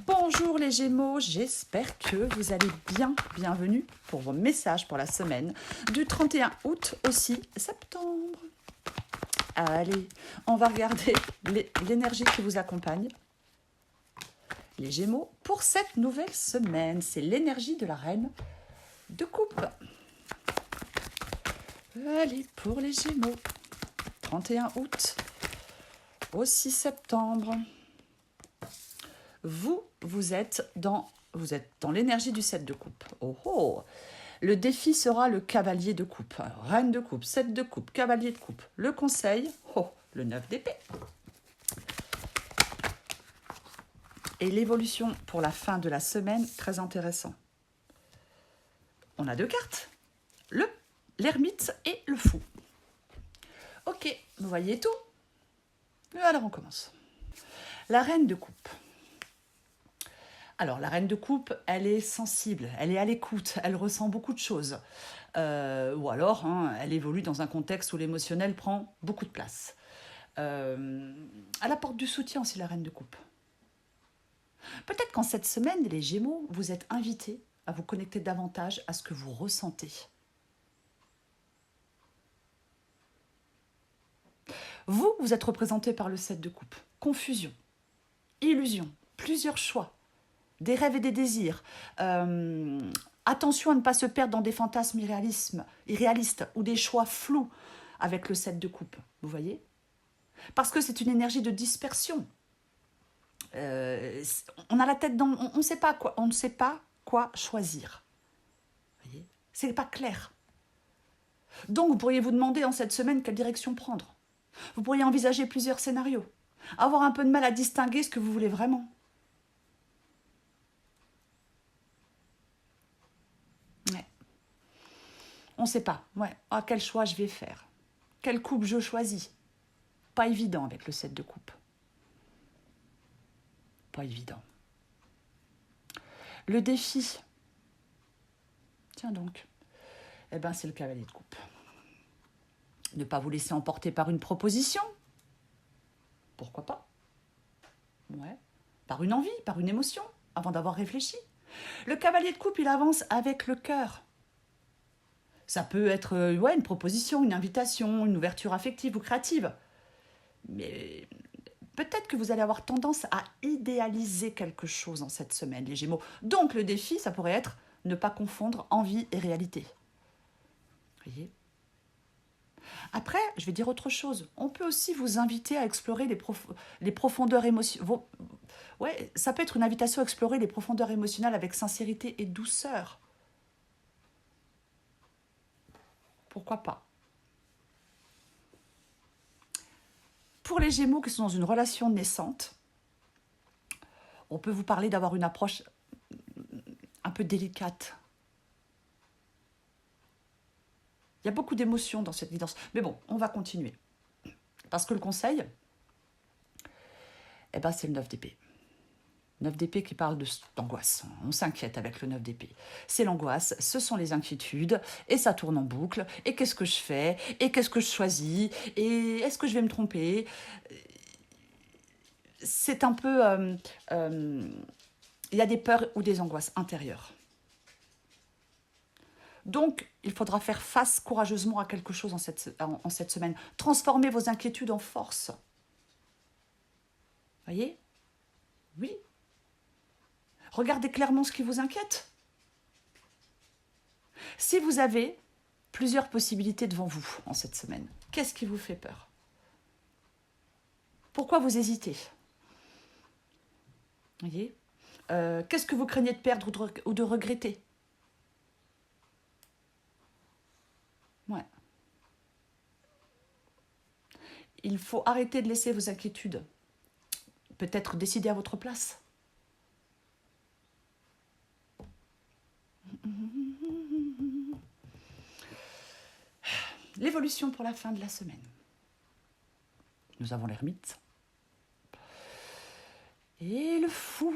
Bonjour les Gémeaux, j'espère que vous allez bien. Bienvenue pour vos messages pour la semaine du 31 août au 6 septembre. Allez, on va regarder l'énergie qui vous accompagne. Les Gémeaux, pour cette nouvelle semaine, c'est l'énergie de la reine de coupe. Allez, pour les Gémeaux, 31 août au 6 septembre. Vous êtes dans l'énergie du 7 de coupe. Oh oh! Le défi sera le cavalier de coupe. Alors, reine de coupe, 7 de coupe, cavalier de coupe. Le conseil, le 9 d'épée. Et l'évolution pour la fin de la semaine, très intéressant. On a deux cartes, l'ermite et le fou. Ok, vous voyez tout? Alors on commence. La reine de coupe. Alors, la reine de coupe, elle est sensible, elle est à l'écoute, elle ressent beaucoup de choses. Ou alors, elle évolue dans un contexte où l'émotionnel prend beaucoup de place. Elle apporte du soutien aussi, la reine de coupe. Peut-être qu'en cette semaine, les Gémeaux, vous êtes invités à vous connecter davantage à ce que vous ressentez. Vous êtes représenté par le 7 de coupe. Confusion, illusion, plusieurs choix. Des rêves et des désirs. Attention à ne pas se perdre dans des fantasmes irréalistes ou des choix flous avec le 7 de coupe, vous voyez? Parce que c'est une énergie de dispersion. On a la tête dans... On ne sait pas quoi choisir. Vous voyez? C'est pas clair. Donc, vous pourriez vous demander en cette semaine quelle direction prendre. Vous pourriez envisager plusieurs scénarios. Avoir un peu de mal à distinguer ce que vous voulez vraiment. On ne sait pas. Quel choix je vais faire? Quelle coupe je choisis? Pas évident avec le 7 de coupe. Pas évident. Le défi. Tiens donc. C'est le cavalier de coupe. Ne pas vous laisser emporter par une proposition. Pourquoi pas? Par une envie, par une émotion, avant d'avoir réfléchi. Le cavalier de coupe, il avance avec le cœur. Ça peut être une proposition, une invitation, une ouverture affective ou créative. Mais peut-être que vous allez avoir tendance à idéaliser quelque chose en cette semaine, les Gémeaux. Donc le défi, ça pourrait être ne pas confondre envie et réalité. Vous voyez? Après, je vais dire autre chose. On peut aussi vous inviter à explorer les profondeurs émotionnelles. Ça peut être une invitation à explorer les profondeurs émotionnelles avec sincérité et douceur. Pourquoi pas? Pour les Gémeaux qui sont dans une relation naissante, on peut vous parler d'avoir une approche un peu délicate. Il y a beaucoup d'émotions dans cette guidance. Mais bon, on va continuer. Parce que le conseil, c'est le 9 d'épée. 9 d'épée qui parle d'angoisse. On s'inquiète avec le 9 d'épée. C'est l'angoisse, ce sont les inquiétudes, et ça tourne en boucle. Et qu'est-ce que je fais? Et qu'est-ce que je choisis? Et est-ce que je vais me tromper? C'est un peu... il y a des peurs ou des angoisses intérieures. Donc, il faudra faire face courageusement à quelque chose en cette semaine. Transformer vos inquiétudes en force. Voyez? Oui. Regardez clairement ce qui vous inquiète. Si vous avez plusieurs possibilités devant vous en cette semaine, qu'est-ce qui vous fait peur? Pourquoi vous hésitez? Voyez? Qu'est-ce que vous craignez de perdre ou de regretter? Il faut arrêter de laisser vos inquiétudes. Peut-être décider à votre place. L'évolution pour la fin de la semaine. Nous avons l'ermite. Et le fou.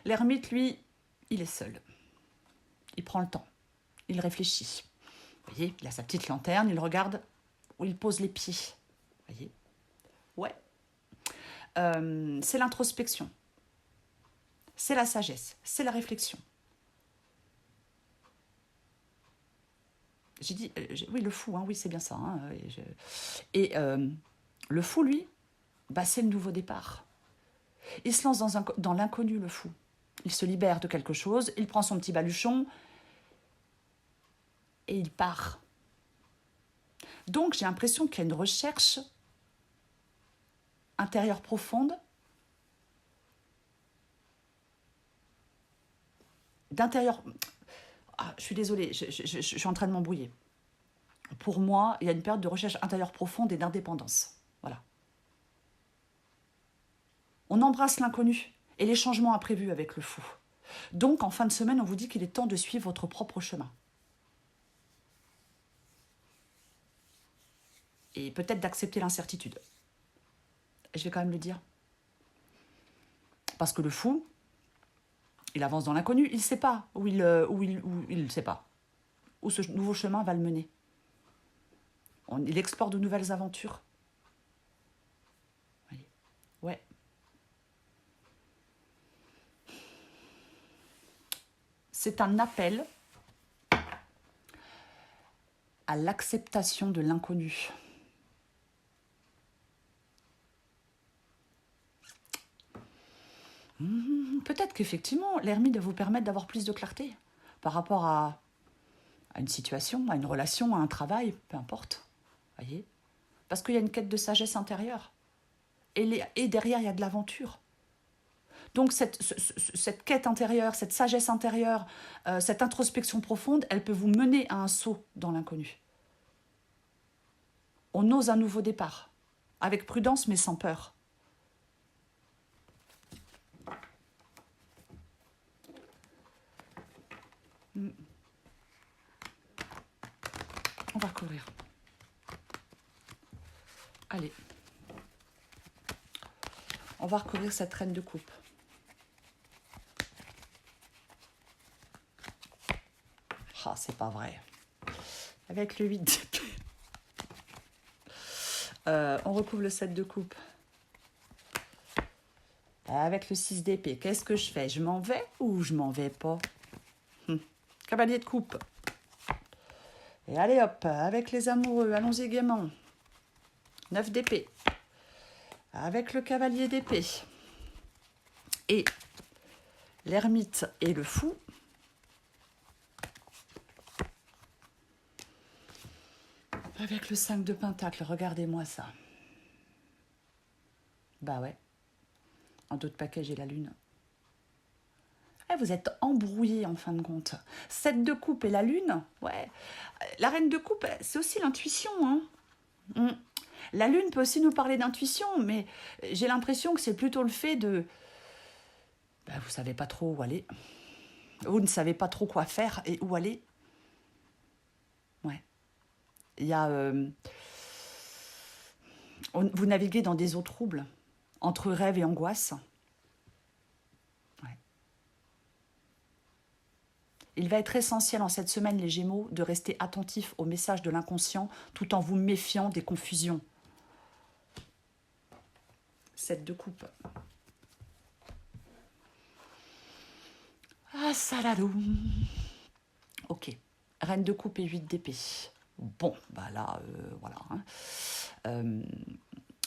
L'ermite, lui, il est seul. Il prend le temps. Il réfléchit. Vous voyez, il a sa petite lanterne, il regarde où il pose les pieds. Vous voyez? c'est l'introspection, c'est la sagesse, c'est la réflexion. J'ai dit, oui, le fou, hein, oui, c'est bien ça. Hein, le fou, lui, bah, c'est le nouveau départ. Il se lance dans l'inconnu, le fou. Il se libère de quelque chose, il prend son petit baluchon et il part. Donc, j'ai l'impression qu'il y a une recherche intérieure profonde, d'intérieur... Ah, je suis désolée, je suis en train de m'embrouiller. Pour moi, il y a une période de recherche intérieure profonde et d'indépendance. Voilà. On embrasse l'inconnu et les changements imprévus avec le fou. Donc, en fin de semaine, on vous dit qu'il est temps de suivre votre propre chemin. Et peut-être d'accepter l'incertitude. Je vais quand même le dire. Parce que le fou, il avance dans l'inconnu, il ne sait pas où il ne sait pas où ce nouveau chemin va le mener. Il explore de nouvelles aventures. Ouais. C'est un appel à l'acceptation de l'inconnu. Peut-être qu'effectivement, l'ermite va vous permettre d'avoir plus de clarté par rapport à une situation, à une relation, à un travail, peu importe. Voyez ? Parce qu'il y a une quête de sagesse intérieure. Et derrière, il y a de l'aventure. Donc, cette quête intérieure, cette sagesse intérieure, cette introspection profonde, elle peut vous mener à un saut dans l'inconnu. On ose un nouveau départ, avec prudence mais sans peur. On va courir. Allez. On va recouvrir cette reine de coupe. Ah, c'est pas vrai. Avec le 8 d'épée. On recouvre le 7 de coupe. Avec le 6 d'épée, qu'est-ce que je fais? Je m'en vais ou je m'en vais pas? Cavalier de coupe. Et allez hop, avec les amoureux, allons-y gaiement. 9 d'épée. Avec le cavalier d'épée. Et l'ermite et le fou. Avec le 5 de pentacle, regardez-moi ça. Bah ouais. En d'autres paquets, j'ai la lune. Vous êtes embrouillés en fin de compte. 7 de coupe et la lune, ouais. La reine de coupe, c'est aussi l'intuition. Hein. La lune peut aussi nous parler d'intuition, mais j'ai l'impression que c'est plutôt le fait de... vous savez pas trop où aller. Vous ne savez pas trop quoi faire et où aller. Ouais. Il y a... vous naviguez dans des eaux troubles, entre rêve et angoisse. Il va être essentiel en cette semaine, les Gémeaux, de rester attentifs aux messages de l'inconscient tout en vous méfiant des confusions. 7 de coupe. Ah, saladou. Ok. Reine de coupe et 8 d'épée. Bon, bah là, voilà.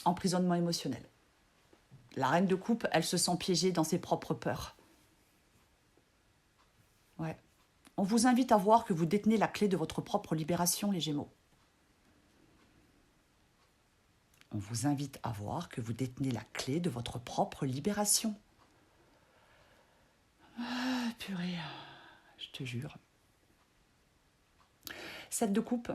Emprisonnement émotionnel. La reine de coupe, elle se sent piégée dans ses propres peurs. Ouais. On vous invite à voir que vous détenez la clé de votre propre libération, les Gémeaux. On vous invite à voir que vous détenez la clé de votre propre libération. Ah, purée, je te jure. 7 de coupe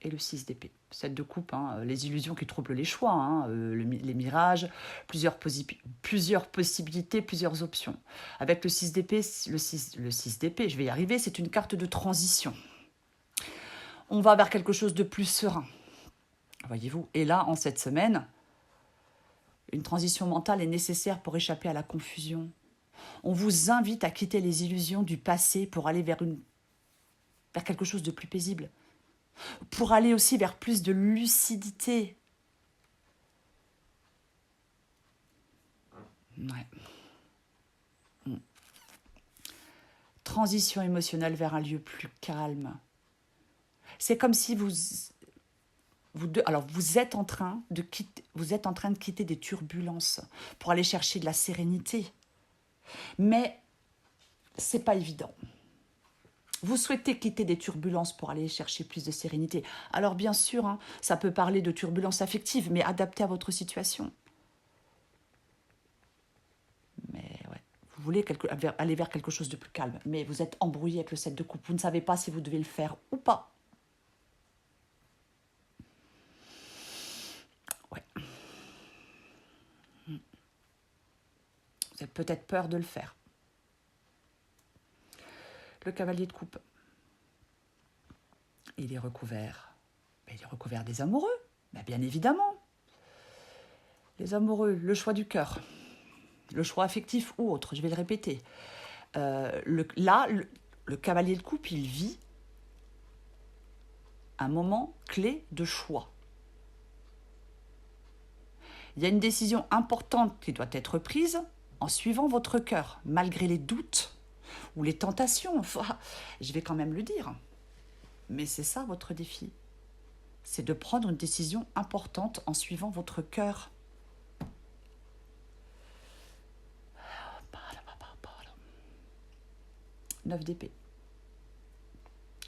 et le 6 d'épée. 7 de coupe, les illusions qui troublent les choix, les mirages, plusieurs possibilités, plusieurs options. Avec le 6 d'épée, le 6 d'épée, je vais y arriver, c'est une carte de transition. On va vers quelque chose de plus serein, voyez-vous. Et là, en cette semaine, une transition mentale est nécessaire pour échapper à la confusion. On vous invite à quitter les illusions du passé pour aller vers quelque chose de plus paisible. Pour aller aussi vers plus de lucidité. Ouais. Transition émotionnelle vers un lieu plus calme. C'est comme si vous êtes en train de quitter des turbulences pour aller chercher de la sérénité. Mais c'est pas évident. Vous souhaitez quitter des turbulences pour aller chercher plus de sérénité. Alors bien sûr, hein, ça peut parler de turbulences affectives, mais adaptées à votre situation. Mais ouais, vous voulez aller vers quelque chose de plus calme, mais vous êtes embrouillé avec le 7 de coupe. Vous ne savez pas si vous devez le faire ou pas. Ouais. Vous avez peut-être peur de le faire. Le cavalier de coupe, il est recouvert. Il est recouvert des amoureux, bien évidemment. Les amoureux, le choix du cœur, le choix affectif ou autre, je vais le répéter. Le cavalier de coupe, il vit un moment clé de choix. Il y a une décision importante qui doit être prise en suivant votre cœur, malgré les doutes ou les tentations. Enfin, je vais quand même le dire. Mais c'est ça votre défi. C'est de prendre une décision importante en suivant votre cœur. 9 d'épée.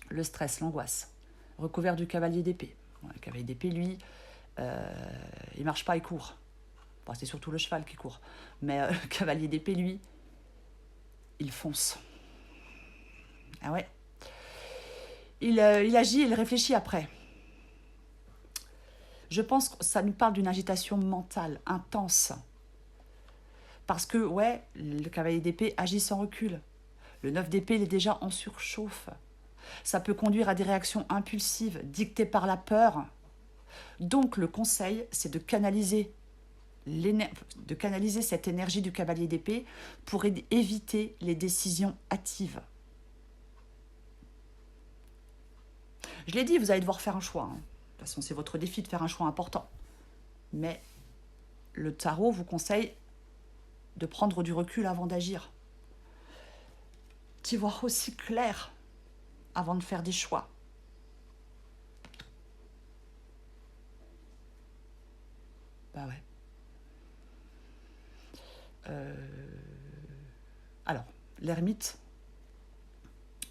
Le stress, l'angoisse. Recouvert du cavalier d'épée. Le cavalier d'épée, lui, il marche pas, il court. Bon, c'est surtout le cheval qui court. Mais le cavalier d'épée, lui, il fonce. Ah ouais. Il agit, il réfléchit après. Je pense que ça nous parle d'une agitation mentale intense. Parce que, ouais, le cavalier d'épée agit sans recul. Le 9 d'épée, il est déjà en surchauffe. Ça peut conduire à des réactions impulsives, dictées par la peur. Donc, le conseil, c'est de canaliser cette énergie du cavalier d'épée pour éviter les décisions hâtives. Je l'ai dit, vous allez devoir faire un choix. De toute façon, c'est votre défi de faire un choix important. Mais le tarot vous conseille de prendre du recul avant d'agir. D'y voir aussi clair avant de faire des choix. Bah ouais. Alors, l'ermite,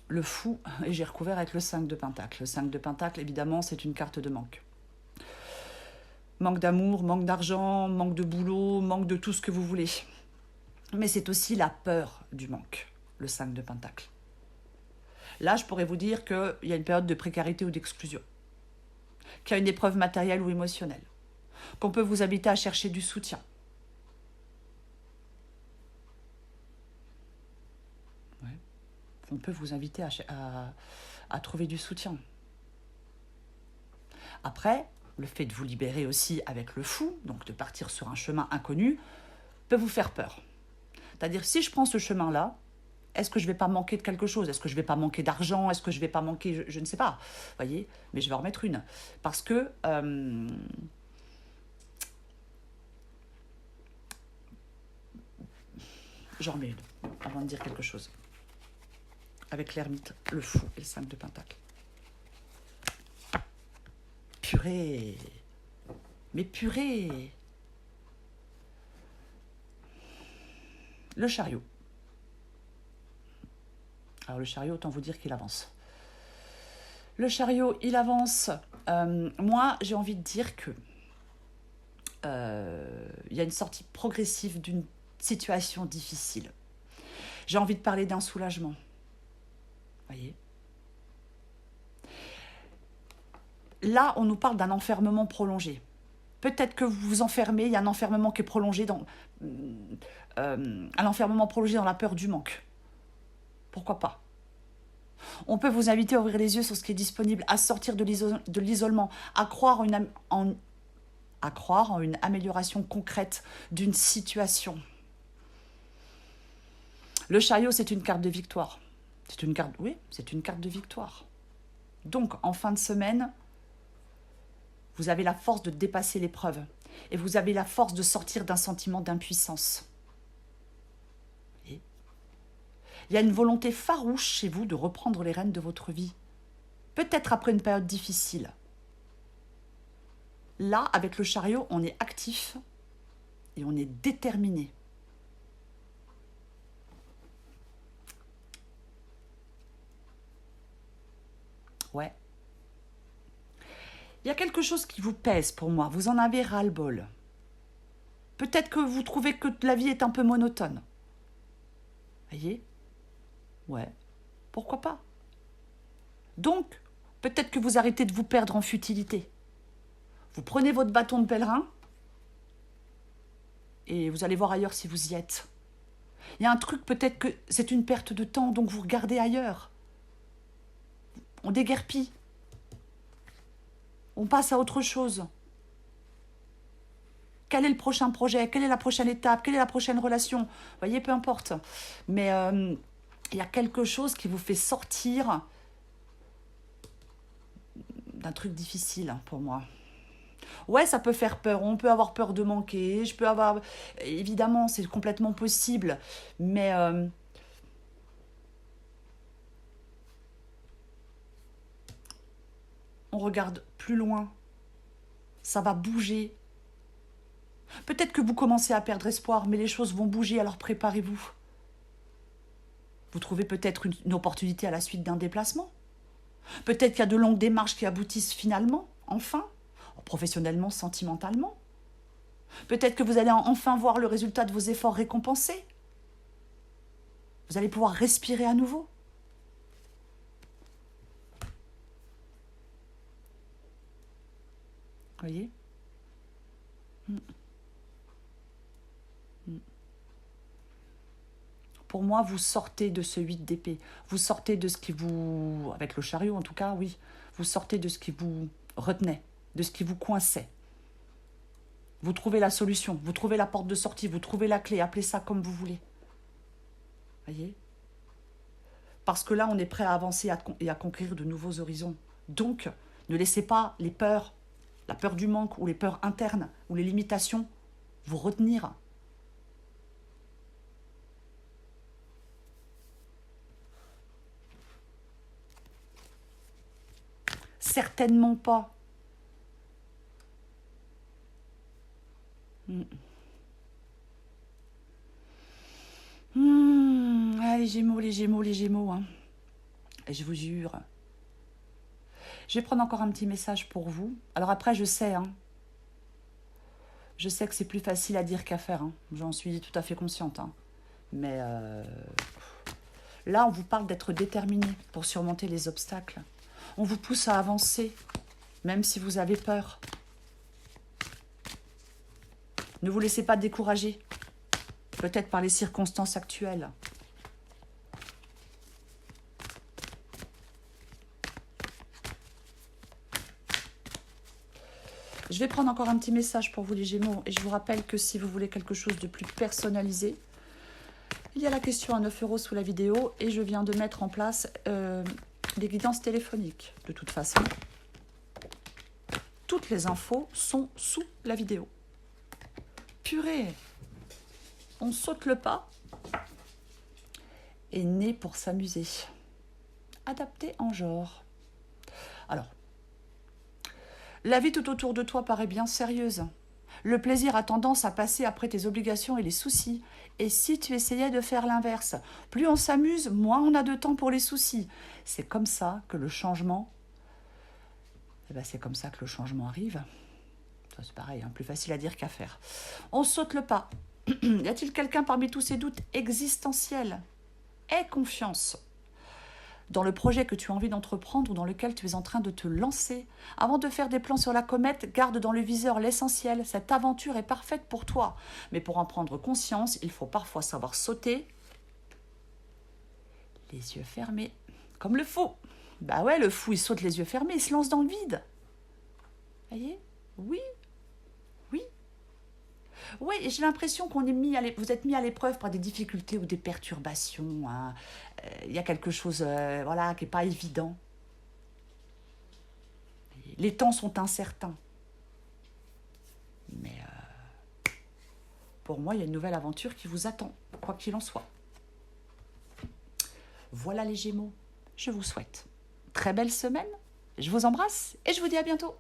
le fou, et j'ai recouvert avec le 5 de Pentacle. Le 5 de Pentacle, évidemment, c'est une carte de manque. Manque d'amour, manque d'argent, manque de boulot, manque de tout ce que vous voulez. Mais c'est aussi la peur du manque, le 5 de Pentacle. Là, je pourrais vous dire qu'il y a une période de précarité ou d'exclusion, qu'il y a une épreuve matérielle ou émotionnelle, qu'on peut vous inviter à chercher du soutien. Ouais. On peut vous inviter à trouver du soutien. Après, le fait de vous libérer aussi avec le fou, donc de partir sur un chemin inconnu, peut vous faire peur. C'est-à-dire, si je prends ce chemin-là, est-ce que je ne vais pas manquer de quelque chose? Est-ce que je ne vais pas manquer d'argent? Est-ce que je ne vais pas manquer... Je ne sais pas. Vous voyez? Mais je vais en remettre une. Parce que... j'en remets une, avant de dire quelque chose. Avec l'ermite, le fou et le 5 de Pentacle. Purée! Mais purée! Le chariot. Alors le chariot, autant vous dire qu'il avance. Le chariot, il avance. Moi, j'ai envie de dire que y a une sortie progressive d'une situation difficile. J'ai envie de parler d'un soulagement. Voyez ? Là, on nous parle d'un enfermement prolongé. Peut-être que vous vous enfermez, il y a un enfermement qui est prolongé un enfermement prolongé dans la peur du manque. Pourquoi pas? On peut vous inviter à ouvrir les yeux sur ce qui est disponible, à sortir de l'isolement, à croire en une amélioration concrète d'une situation. Le chariot, c'est une carte de victoire. C'est une carte de victoire. Donc, en fin de semaine, vous avez la force de dépasser l'épreuve et vous avez la force de sortir d'un sentiment d'impuissance. Il y a une volonté farouche chez vous de reprendre les rênes de votre vie. Peut-être après une période difficile. Là, avec le chariot, on est actif et on est déterminé. Ouais. Il y a quelque chose qui vous pèse pour moi. Vous en avez ras-le-bol. Peut-être que vous trouvez que la vie est un peu monotone. Voyez? Ouais. Pourquoi pas? Donc, peut-être que vous arrêtez de vous perdre en futilité. Vous prenez votre bâton de pèlerin et vous allez voir ailleurs si vous y êtes. Il y a un truc, peut-être que c'est une perte de temps, donc vous regardez ailleurs. On déguerpit. On passe à autre chose. Quel est le prochain projet? Quelle est la prochaine étape? Quelle est la prochaine relation? Vous voyez, peu importe. Mais il y a quelque chose qui vous fait sortir d'un truc difficile pour moi. Ouais, ça peut faire peur. On peut avoir peur de manquer. Je peux avoir... Évidemment, c'est complètement possible. Mais... on regarde plus loin. Ça va bouger. Peut-être que vous commencez à perdre espoir, mais les choses vont bouger, alors préparez-vous. Vous trouvez peut-être une opportunité à la suite d'un déplacement. Peut-être qu'il y a de longues démarches qui aboutissent finalement, enfin, professionnellement, sentimentalement. Peut-être que vous allez enfin voir le résultat de vos efforts récompensés. Vous allez pouvoir respirer à nouveau. Vous voyez? Pour moi, vous sortez de ce 8 d'épée. Vous sortez de ce qui vous... Avec le chariot, en tout cas, oui. Vous sortez de ce qui vous retenait, de ce qui vous coinçait. Vous trouvez la solution, vous trouvez la porte de sortie, vous trouvez la clé, appelez ça comme vous voulez. Voyez? Parce que là, on est prêt à avancer et à conquérir de nouveaux horizons. Donc, ne laissez pas les peurs, la peur du manque ou les peurs internes ou les limitations vous retenir. Certainement pas. Ah, les Gémeaux, les Gémeaux, les Gémeaux. Hein. Et je vous jure. Je vais prendre encore un petit message pour vous. Alors après, je sais, hein. Je sais que c'est plus facile à dire qu'à faire. Hein. J'en suis tout à fait consciente. Hein. Mais là, on vous parle d'être déterminé pour surmonter les obstacles. On vous pousse à avancer, même si vous avez peur. Ne vous laissez pas décourager, peut-être par les circonstances actuelles. Je vais prendre encore un petit message pour vous les Gémeaux et je vous rappelle que si vous voulez quelque chose de plus personnalisé, il y a la question à 9 € sous la vidéo et je viens de mettre en place des guidances téléphoniques. De toute façon, toutes les infos sont sous la vidéo. Purée, on saute le pas et né pour s'amuser. Adapté en genre. Alors, la vie tout autour de toi paraît bien sérieuse. Le plaisir a tendance à passer après tes obligations et les soucis. Et si tu essayais de faire l'inverse, plus on s'amuse, moins on a de temps pour les soucis. C'est comme ça que le changement... c'est comme ça que le changement arrive. Ça, c'est pareil, hein, plus facile à dire qu'à faire. On saute le pas. Y a-t-il quelqu'un parmi tous ces doutes existentiels? Aie confiance dans le projet que tu as envie d'entreprendre ou dans lequel tu es en train de te lancer. Avant de faire des plans sur la comète, garde dans le viseur l'essentiel. Cette aventure est parfaite pour toi. Mais pour en prendre conscience, il faut parfois savoir sauter les yeux fermés. Comme le fou. Bah ouais, le fou, il saute les yeux fermés, il se lance dans le vide. Voyez? Oui. Oui. Oui, et j'ai l'impression qu'on est vous êtes mis à l'épreuve par des difficultés ou des perturbations. Hein. Y a quelque chose voilà, qui n'est pas évident. Les temps sont incertains. Mais pour moi, il y a une nouvelle aventure qui vous attend, quoi qu'il en soit. Voilà les Gémeaux, je vous souhaite très belle semaine, je vous embrasse et je vous dis à bientôt.